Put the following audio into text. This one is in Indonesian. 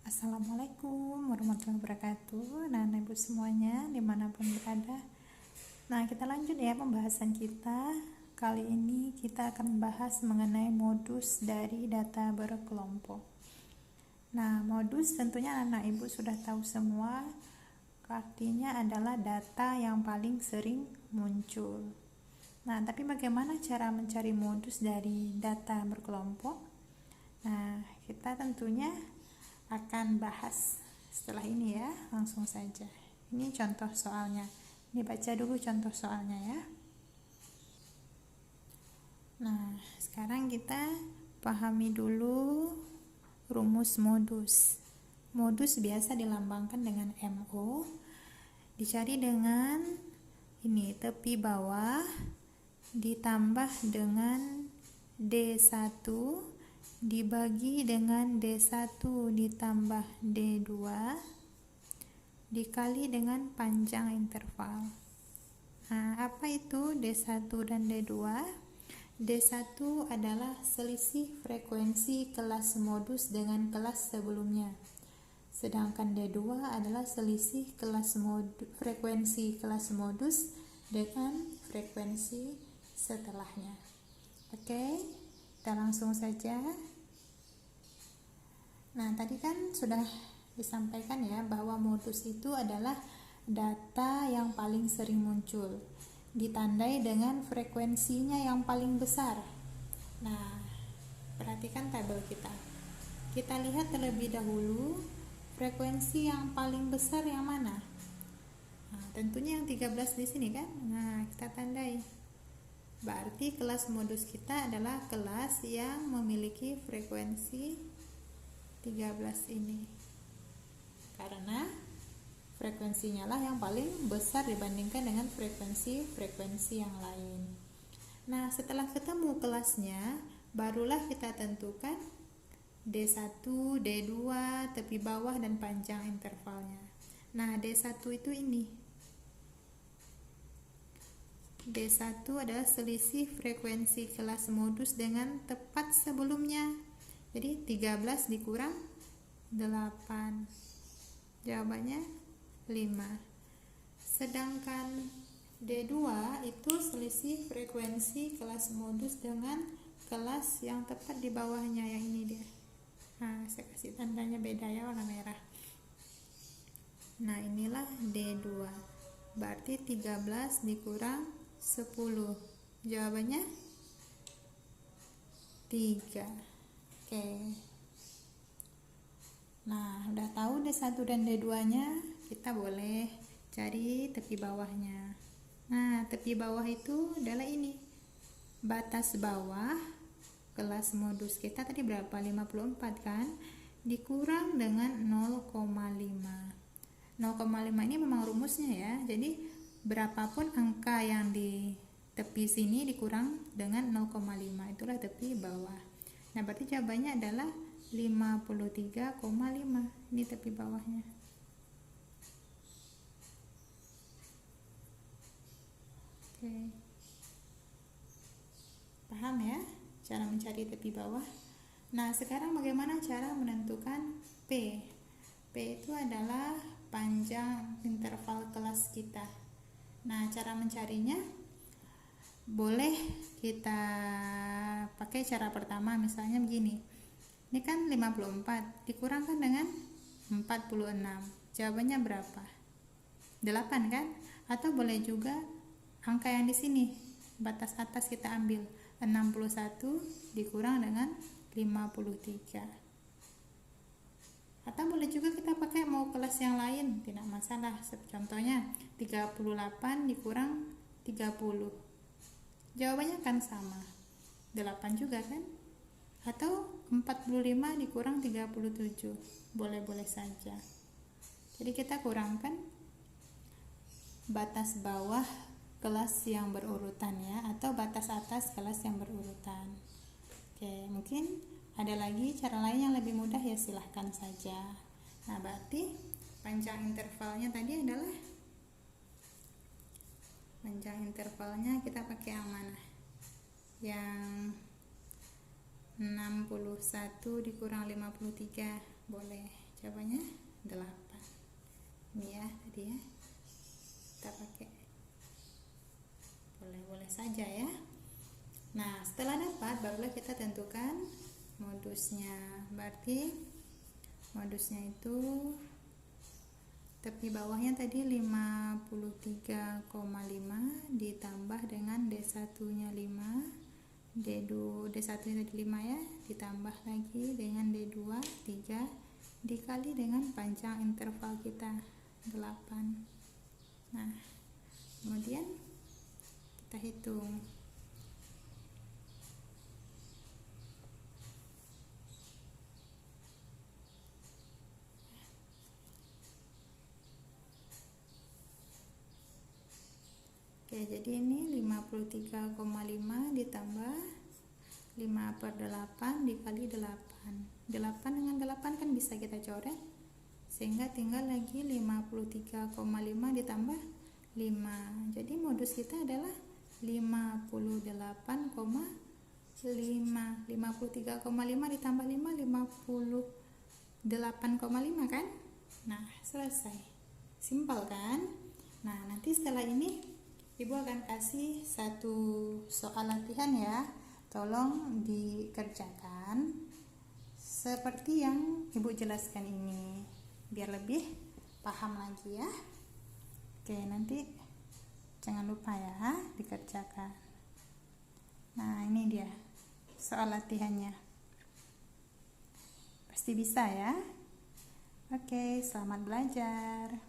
Assalamualaikum warahmatullahi wabarakatuh. Nah, ibu semuanya dimanapun berada. Nah, kita lanjut ya pembahasan kita. Kali ini kita akan membahas mengenai modus dari data berkelompok. Nah, modus tentunya anak ibu sudah tahu semua. Artinya adalah data yang paling sering muncul. Nah, tapi bagaimana cara mencari modus dari data berkelompok? Nah, kita tentunya akan bahas setelah ini ya, langsung saja. Ini contoh soalnya. Ini baca dulu contoh soalnya ya. Nah, sekarang kita pahami dulu rumus modus. Modus biasa dilambangkan dengan MO. Dicari dengan ini tepi bawah ditambah dengan D1 dibagi dengan D1 ditambah D2 dikali dengan panjang interval. Nah, apa itu D1 dan D2? D1 adalah selisih frekuensi kelas modus dengan kelas sebelumnya. Sedangkan D2 adalah selisih frekuensi kelas modus dengan frekuensi setelahnya. Oke, kita langsung saja. Nah, tadi kan sudah disampaikan ya bahwa modus itu adalah data yang paling sering muncul, ditandai dengan frekuensinya yang paling besar. Nah, perhatikan tabel kita. Kita lihat terlebih dahulu frekuensi yang paling besar yang mana? Nah, tentunya yang 13 di sini kan. Nah, kita tandai. Berarti kelas modus kita adalah kelas yang memiliki frekuensi 13 ini. Karena frekuensinya lah yang paling besar dibandingkan dengan frekuensi yang lain. Nah, setelah ketemu kelasnya, barulah kita tentukan D1, D2, tepi bawah dan panjang intervalnya. Nah, D1 itu ini. D1 adalah selisih frekuensi kelas modus dengan tepat sebelumnya. Jadi 13 dikurang 8. Jawabannya 5. Sedangkan D2 itu selisih frekuensi kelas modus dengan kelas yang tepat di bawahnya, yang ini dia. Nah, saya kasih tandanya beda ya, warna merah. Nah, inilah D2. Berarti 13 dikurang 10. Jawabannya 3. Oke. Nah, udah tahu D1 dan D2-nya, kita boleh cari tepi bawahnya. Nah, tepi bawah itu adalah ini. Batas bawah kelas modus kita tadi berapa? 54 kan? Dikurang dengan 0,5. 0,5 ini memang rumusnya ya. Jadi, berapapun angka yang di tepi sini dikurang dengan 0,5. Itulah tepi bawah. Nah, berarti jawabannya adalah 53,5. Ini tepi bawahnya. Oke. Paham ya cara mencari tepi bawah? Nah, sekarang bagaimana cara menentukan P? P itu adalah panjang interval kelas kita. Nah, cara mencarinya boleh kita pakai cara pertama, misalnya begini. Ini kan 54 dikurangkan dengan 46. Jawabannya berapa? 8 kan? Atau boleh juga angka yang di sini, batas atas kita ambil 61 dikurang dengan 53. Atau boleh juga kita pakai mau kelas yang lain, tidak masalah. Contohnya 38 dikurang 30. Jawabannya kan sama, 8 juga kan? Atau 45 dikurang 37. Boleh-boleh saja. Jadi kita kurangkan batas bawah kelas yang berurutan ya, atau batas atas kelas yang berurutan. Oke, mungkin ada lagi cara lain yang lebih mudah ya, silahkan saja. Nah, berarti panjang intervalnya tadi adalah, panjang intervalnya kita pakai yang mana? Yang 61 dikurang 53. Boleh. Jawabannya 8. Ini ya tadi ya. Kita pakai. Boleh-boleh saja ya. Nah, setelah dapat barulah kita tentukan modusnya. Berarti modusnya itu tepi bawahnya tadi 53,5 ditambah dengan D1-nya 5, D1-nya tadi 5 ya, ditambah lagi dengan D2 3 dikali dengan panjang interval kita 8. Nah, kemudian kita hitung. Oke, jadi ini 53,5 ditambah 5/8 dikali 8. 8 dengan 8 kan bisa kita coret, sehingga tinggal lagi 53,5 ditambah 5. Jadi modus kita adalah 58,5. 53,5 ditambah 5, 58,5 kan? Nah, selesai. Simpel kan? Nah, nanti setelah ini Ibu akan kasih satu soal latihan ya. Tolong dikerjakan seperti yang Ibu jelaskan ini, biar lebih paham lagi ya. Oke, nanti jangan lupa ya dikerjakan. Nah, ini dia soal latihannya. Pasti bisa ya. Oke, selamat belajar.